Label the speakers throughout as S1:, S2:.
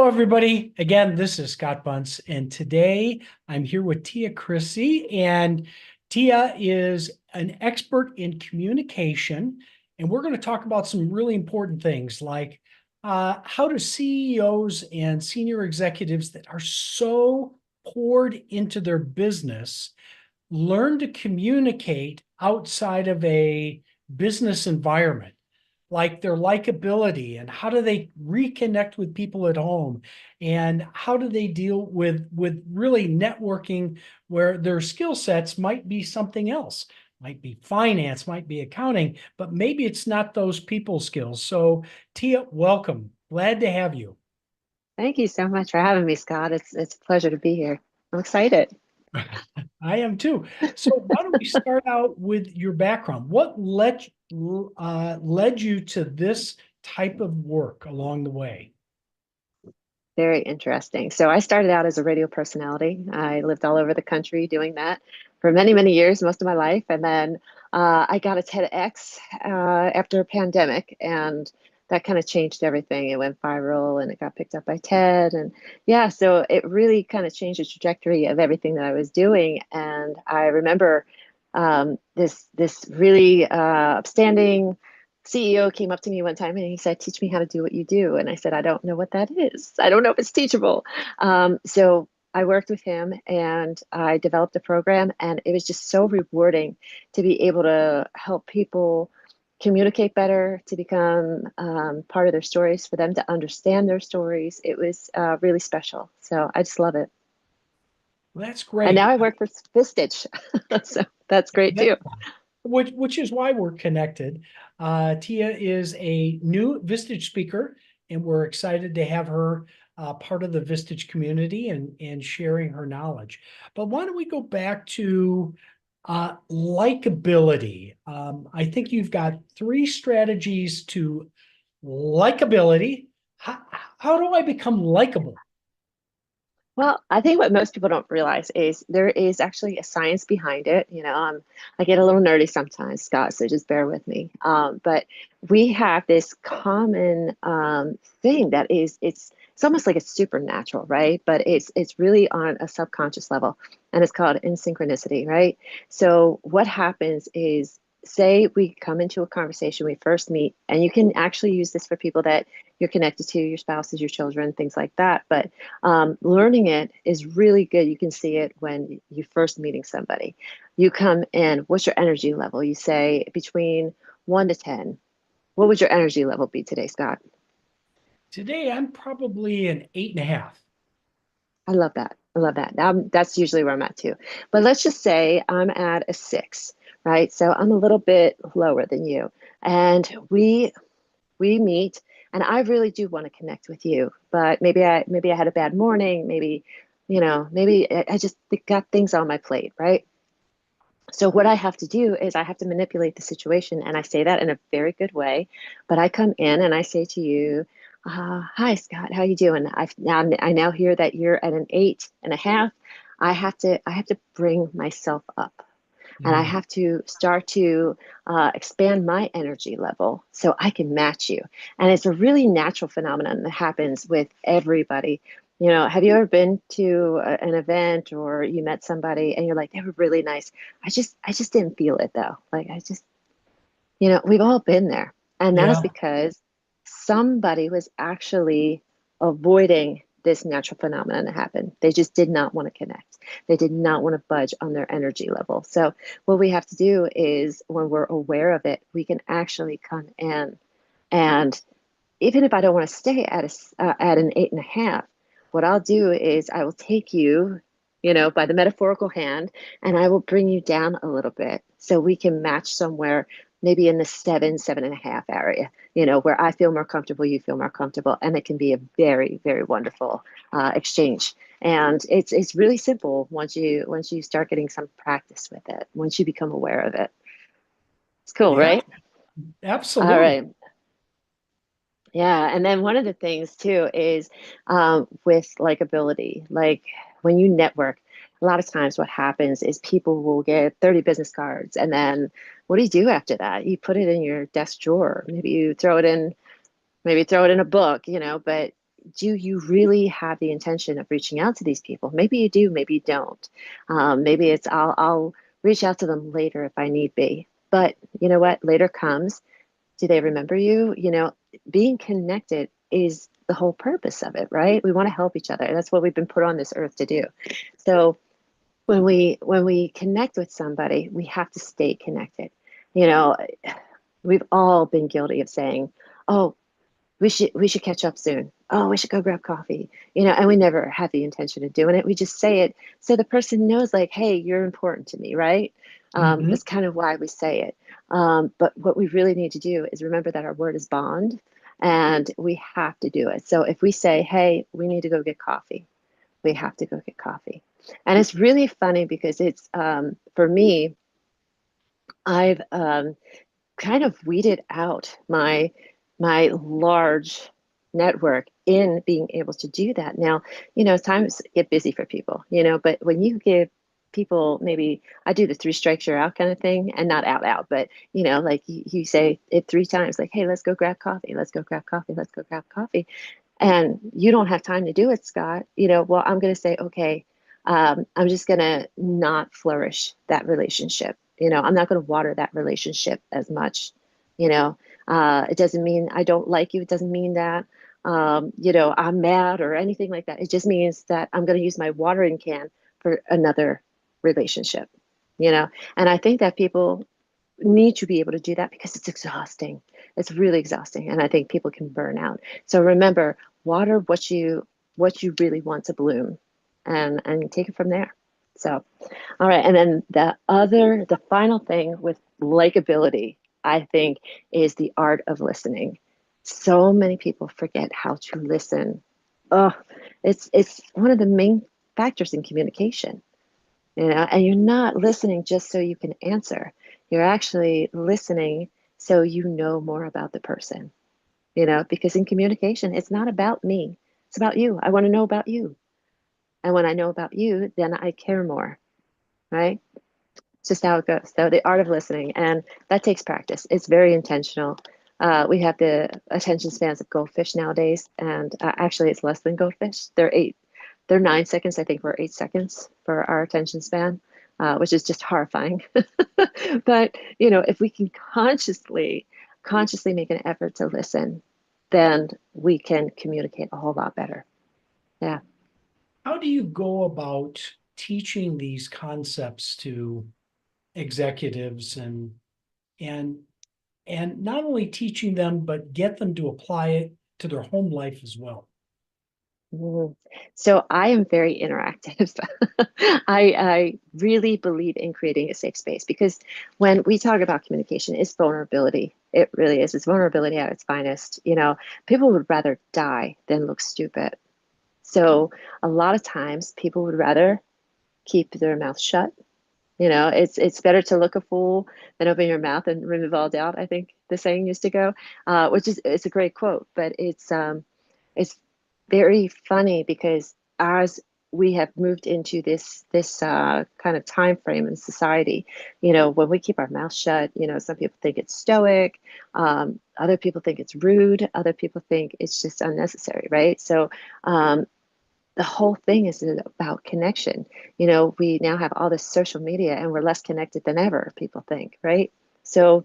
S1: everybody. Again, this is Scott Bunce, and today I'm here with Tia Cristy. And Tia is an expert in communication, and we're going to talk about some really important things like how do CEOs and senior executives that are so poured into their business learn to communicate outside of a business environment, like their likability, and how do they reconnect with people at home, and how do they deal with really networking where their skill sets might be something else, might be finance, might be accounting, but maybe it's not those people skills. So Tia, welcome, glad to have you.
S2: Thank you so much for having me, Scott. It's a pleasure to be here. I'm excited.
S1: I am too. So why don't we start out with your background? What led you to this type of work along the way?
S2: Very interesting. So I started out as a radio personality. I lived all over the country doing that for many, many years, most of my life. And then I got a TEDx after a pandemic, and that kind of changed everything. It went viral and it got picked up by TED. And yeah, so it really kind of changed the trajectory of everything that I was doing. And I remember this really upstanding CEO came up to me one time and he said, "Teach me how to do what you do." And I said, "I don't know what that is. I don't know if it's teachable." So I worked with him and I developed a program, and it was just so rewarding to be able to help people communicate better, to become part of their stories, for them to understand their stories. It was really special. So I just love it.
S1: Well, that's
S2: And
S1: great.
S2: now I work for Vistage. So that's great
S1: That,
S2: too.
S1: which is why we're connected. Tia is a new Vistage speaker, and we're excited to have her part of the Vistage community and sharing her knowledge. But why don't we go back to likability? I think you've got three strategies to likability. How do I become likable?
S2: Well, I think what most people don't realize is there is actually a science behind it. I get a little nerdy sometimes, Scott, so just bear with me. But we have this common thing that it's almost like it's supernatural, right? But it's really on a subconscious level, and it's called in synchronicity, right? So what happens is, say we come into a conversation, we first meet, and you can actually use this for people that you're connected to, your spouses, your children, things like that. But learning it is really good. You can see it when you first meeting somebody. You come in, what's your energy level? You say between 1 to 10. What would your energy level be today, Scott?
S1: Today, I'm probably an 8.5.
S2: I love that. I love that. That's usually where I'm at too. But let's just say I'm at a 6, right? So I'm a little bit lower than you. And we meet, and I really do want to connect with you, but maybe I had a bad morning. Maybe I just got things on my plate, right? So what I have to do is I have to manipulate the situation, and I say that in a very good way. But I come in and I say to you, "Hi, Scott, how you doing? I now hear that you're at an 8.5. I have to bring myself up, and I
S1: Mm.
S2: have to start to expand my energy level so I can match you." And it's a really natural phenomenon that happens with everybody. Have you ever been to an event, or you met somebody and you're like, "They were really nice. I just didn't feel it though." Like we've all been there. And that is
S1: Yeah.
S2: because somebody was actually avoiding this natural phenomenon to happen. They just did not want to connect. They did not want to budge on their energy level. So what we have to do is, when we're aware of it, we can actually come in, and even if I don't want to stay at an 8.5, what I'll do is I will take you, by the metaphorical hand, and I will bring you down a little bit so we can match somewhere, maybe in the 7.5 area, where I feel more comfortable, you feel more comfortable, and it can be a very, very wonderful exchange. And it's really simple once you start getting some practice with it, once you become aware of it. It's cool,
S1: Yeah,
S2: right? All
S1: absolutely.
S2: right. Yeah, and then one of the things too is with likability, like when you network, a lot of times what happens is people will get 30 business cards, and then what do you do after that? You put it in your desk drawer. Maybe throw it in a book, but do you really have the intention of reaching out to these people? Maybe you do, maybe you don't. Maybe it's I'll reach out to them later if I need be. But you know what? Later comes. Do they remember you? Being connected is the whole purpose of it, right? We want to help each other. That's what we've been put on this earth to do. So when we connect with somebody, we have to stay connected. You know, we've all been guilty of saying, "Oh, we should catch up soon. Oh, we should go grab coffee." And we never have the intention of doing it. We just say it so the person knows, like, hey, you're important to me, right?
S1: Mhm.
S2: That's kind of why we say it. But what we really need to do is remember that our word is bond, and we have to do it. So if we say, hey, we need to go get coffee, we have to go get coffee. And it's really funny because it's for me, I've kind of weeded out my large network in being able to do that. Now, times get busy for people, but when you give people, maybe I do the three strikes you're out kind of thing, and not out, but like you say it three times, like, hey, let's go grab coffee, let's go grab coffee, let's go grab coffee. And you don't have time to do it, Scott, well, I'm going to say, okay, I'm just going to not flourish that relationship. I'm not going to water that relationship as much. It doesn't mean I don't like you. It doesn't mean that, I'm mad or anything like that. It just means that I'm going to use my watering can for another relationship, you know? And I think that people need to be able to do that because it's exhausting. It's really exhausting. And I think people can burn out. So remember, water what you really want to bloom, and take it from there. So, all right. And then the final thing with likability, I think, is the art of listening. So many people forget how to listen. Oh, it's one of the main factors in communication, and you're not listening just so you can answer. You're actually listening so you know more about the person, because in communication, it's not about me. It's about you. I want to know about you. And when I know about you, then I care more, right? It's just how it goes. So the art of listening, and that takes practice. It's very intentional. We have the attention spans of goldfish nowadays, and actually, it's less than goldfish. They're 9 seconds. I think we're 8 seconds for our attention span, which is just horrifying. But if we can consciously make an effort to listen, then we can communicate a whole lot better. Yeah.
S1: How do you go about teaching these concepts to executives and and not only teaching them, but get them to apply it to their home life as well?
S2: Mhm. So I am very interactive. I really believe in creating a safe space because when we talk about communication, it's vulnerability. It really is. It's vulnerability at its finest. People would rather die than look stupid. So a lot of times people would rather keep their mouth shut. It's better to look a fool than open your mouth and remove all doubt. I think the saying used to go, which is it's a great quote, but it's very funny because as we have moved into this kind of time frame in society, when we keep our mouth shut, some people think it's stoic, other people think it's rude, other people think it's just unnecessary, right? So the whole thing is about connection. We now have all this social media and we're less connected than ever, people think, right? So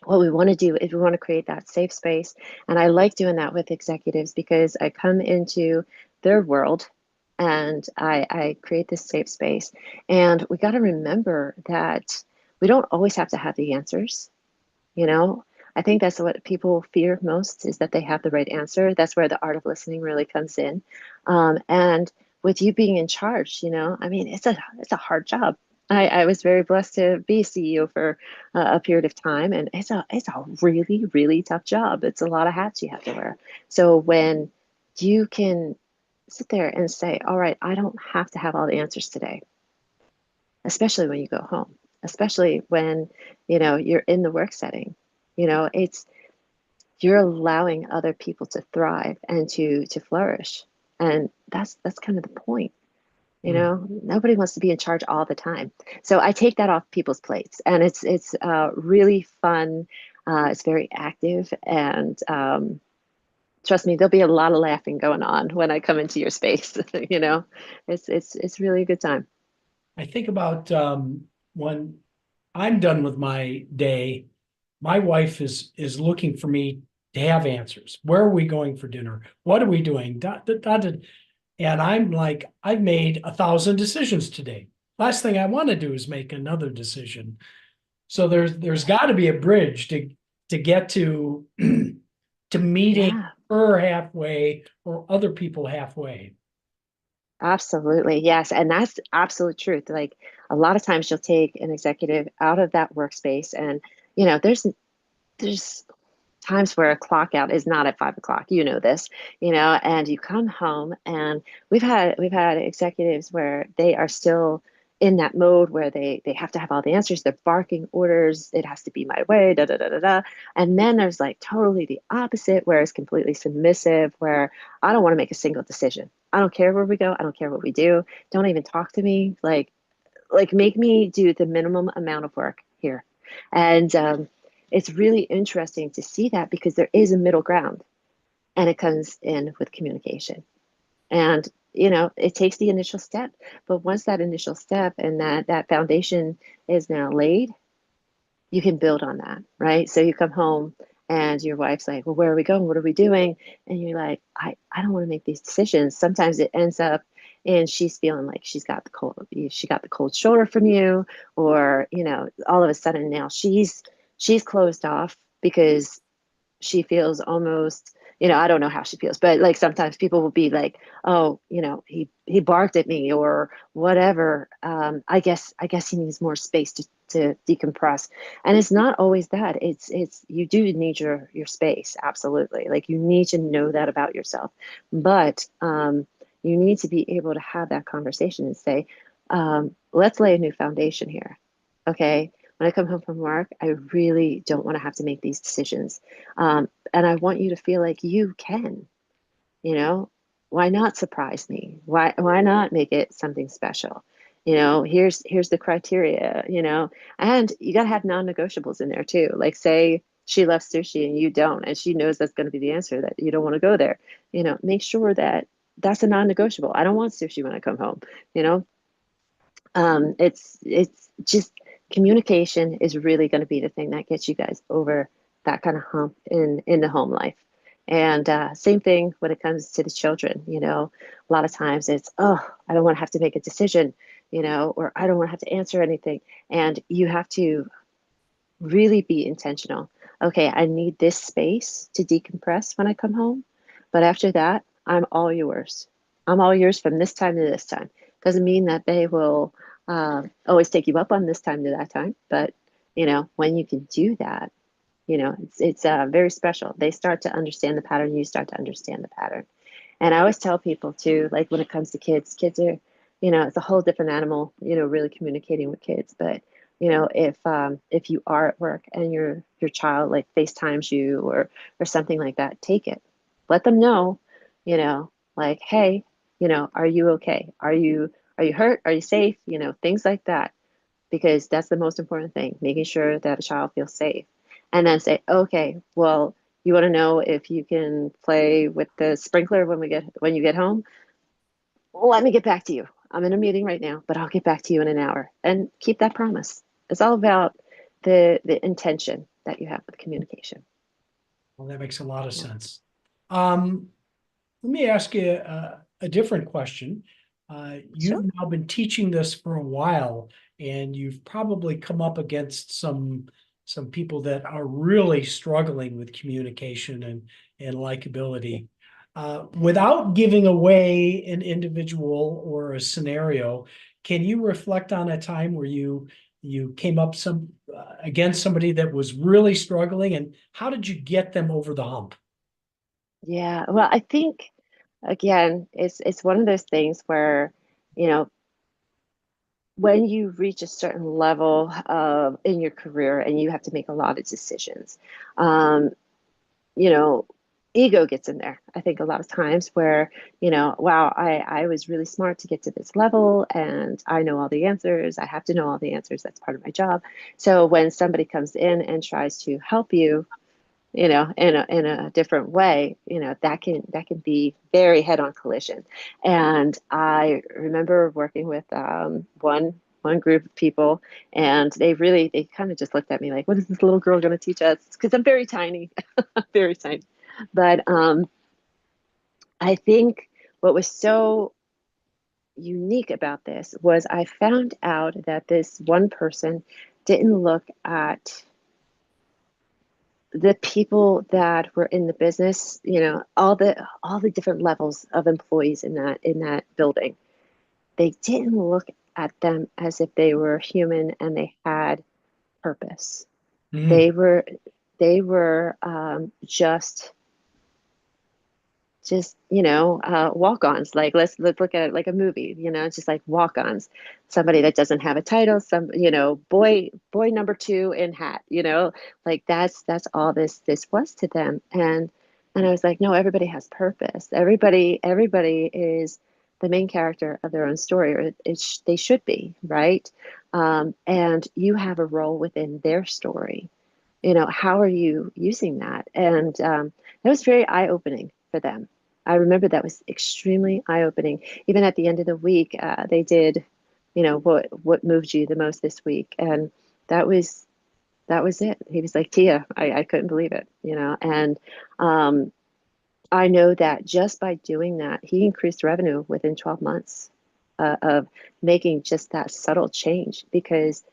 S2: what we want to do is we want to create that safe space. And I like doing that with executives because I come into their world and I create this safe space. And we got to remember that we don't always have to have the answers. you know I think that's what people fear most, is that they have the right answer. That's where the art of listening really comes in. And with you being in charge, I mean, it's a hard job. I was very blessed to be CEO for a period of time, and it's a really really tough job. It's a lot of hats you have to wear. So when you can sit there and say, all right, I don't have to have all the answers today, especially when you go home, especially when you're in the work setting. It's you're allowing other people to thrive and to flourish, and that's kind of the point.
S1: Hmm.
S2: Nobody wants to be in charge all the time, so I take that off people's plates, and it's really fun. It's very active, and trust me, there'll be a lot of laughing going on when I come into your space. You know, it's really a good time.
S1: I think about when I'm done with my day, my wife is looking for me to have answers. Where are we going for dinner? What are we doing? And I'm like, I've made 1,000 decisions today. Last thing I want to do is make another decision. So there's got to be a bridge to get to to meeting
S2: Yeah,
S1: her halfway or other people halfway.
S2: absolutely. Yes. And that's absolute truth. Like a lot of times you'll take an executive out of that workspace and, you know, there's times where a clock out is not at 5 o'clock. You know this, you know, and you come home and we've had executives where they are still in that mode where they have to have all the answers. They're barking orders. It has to be my way, da da da da da. And then there's like totally the opposite, where it's completely submissive, where I don't want to make a single decision. I don't care where we go. I don't care what we do. Don't even talk to me. Like make me do the minimum amount of work here. And it's really interesting to see that because there is a middle ground and it comes in with communication. And, you know, it takes the initial step. But once that initial step and that foundation is now laid, you can build on that, right? So you come home and your wife's like, well, where are we going? What are we doing? And you're like, I don't want to make these decisions. Sometimes it ends up and she's feeling like she got the cold shoulder from you, or, you know, all of a sudden now she's closed off because she feels almost, you know, I don't know how she feels, but like sometimes people will be like, oh, you know, he barked at me or whatever. I guess he needs more space to decompress. And it's not always that. It's you do need your space, absolutely. Like you need to know that about yourself. But you need to be able to have that conversation and say, let's lay a new foundation here. Okay. When I come home from work, I really don't want to have to make these decisions. And I want you to feel like you can, you know, why not surprise me? Why not make it something special? You know, here's the criteria, you know, and you got to have non-negotiables in there too. Like say she loves sushi and you don't, and she knows that's going to be the answer, that you don't want to go there. You know, make sure that that's a non-negotiable. I don't want sushi when I come home, you know. It's just communication is really going to be the thing that gets you guys over that kind of hump in the home life. And same thing when it comes to the children. You know, a lot of times it's, oh, I don't want to have to make a decision, you know, or I don't want to have to answer anything. And you have to really be intentional. Okay, I need this space to decompress when I come home, but after that, I'm all yours. I'm all yours from this time to this time. Doesn't mean that they will always take you up on this time to that time, but you know, when you can do that, you know, it's very special. They start to understand the pattern. You start to understand the pattern. And I always tell people too, like when it comes to kids, kids are, you know, it's a whole different animal, you know, really communicating with kids. But, you know, if you are at work and your child like FaceTimes you or something like that, take it. Let them know, you know, like, hey, you know, are you okay? Are you hurt? Are you safe? You know, things like that. Because that's the most important thing, making sure that a child feels safe. And then say, okay, well, you want to know if you can play with the sprinkler when you get home? Well, let me get back to you. I'm in a meeting right now, but I'll get back to you in an hour. And keep that promise. It's all about the intention that you have with communication.
S1: Well, that makes a lot of
S2: Yeah.
S1: sense. Let me ask you a different question. You've
S2: Sure.
S1: now been teaching this for a while, and you've probably come up against some people that are really struggling with communication and likability. Without giving away an individual or a scenario, can you reflect on a time where you came up against somebody that was really struggling, and how did you get them over the hump?
S2: Yeah. Well, I think again, it's one of those things where, you know, when you reach a certain level of in your career and you have to make a lot of decisions, um, you know, ego gets in there. I think a lot of times where, you know, wow, I was really smart to get to this level and I know all the answers. I have to know all the answers. That's part of my job. So when somebody comes in and tries to help you, in a different way, that can be very head-on collision. And I remember working with one group of people, and they kind of just looked at me like, what is this little girl going to teach us? Because I'm very tiny, very tiny. But I think what was so unique about this was I found out that this one person didn't look at the people that were in the business, all the different levels of employees in that building. They didn't look at them as if they were human and they had purpose.
S1: Mm,
S2: They were just walk-ons. Like let's look at it like a movie. It's just like walk-ons. Somebody that doesn't have a title, some boy number two in hat. Like that's all this was to them. And I was like, no, everybody has purpose. Everybody is the main character of their own story, or they should be, right? And you have a role within their story. How are you using that? And that was very eye-opening for them. I remember that was extremely eye-opening. Even at the end of the week, they did, what moved you the most this week? And that was it. He was like, Tia, I couldn't believe it, and I know that just by doing that, he increased revenue within 12 months of making just that subtle change, because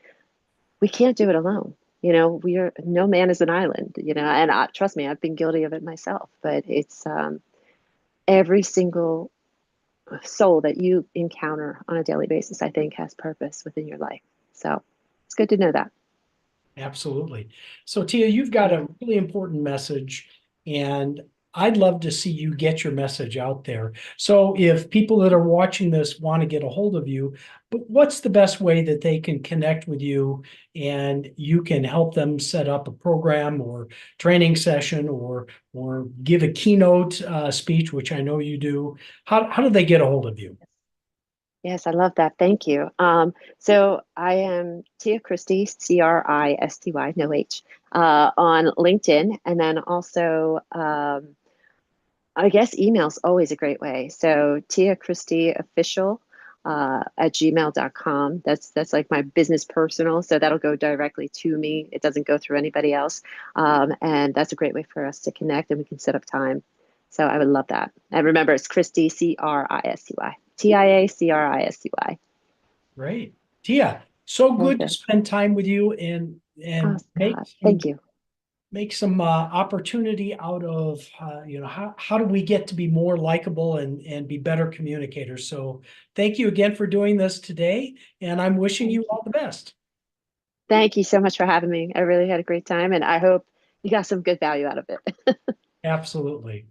S2: we can't do it alone. No man is an island, and trust me, I've been guilty of it myself, but it's every single soul that you encounter on a daily basis, I think, has purpose within your life. So it's good to know that.
S1: absolutely. So Tia, you've got a really important message, and I'd love to see you get your message out there. So if people that are watching this want to get a hold of you, but what's the best way that they can connect with you and you can help them set up a program or training session or give a keynote speech, which I know you do? How do they get a hold of you?
S2: Yes, I love that. Thank you. So I am Tia Cristy, Cristy, no H, on LinkedIn. And then also, I guess email's always a great way. So Tia Cristy official at gmail.com. That's like my business personal. So that'll go directly to me. It doesn't go through anybody else. And that's a great way for us to connect, and we can set up time. So I would love that. And remember, it's Cristy, Cristy. Tiacristy.
S1: Great. Tia, so
S2: Very
S1: good to
S2: good.
S1: spend time with you and
S2: Oh,
S1: make
S2: Scott,
S1: some
S2: thank you.
S1: opportunity out of how do we get to be more likable and be better communicators. So thank you again for doing this today, and I'm wishing
S2: Thank
S1: you
S2: you.
S1: all the best.
S2: Thank you so much for having me. I really had a great time, and I hope you got some good value out of it.
S1: Absolutely.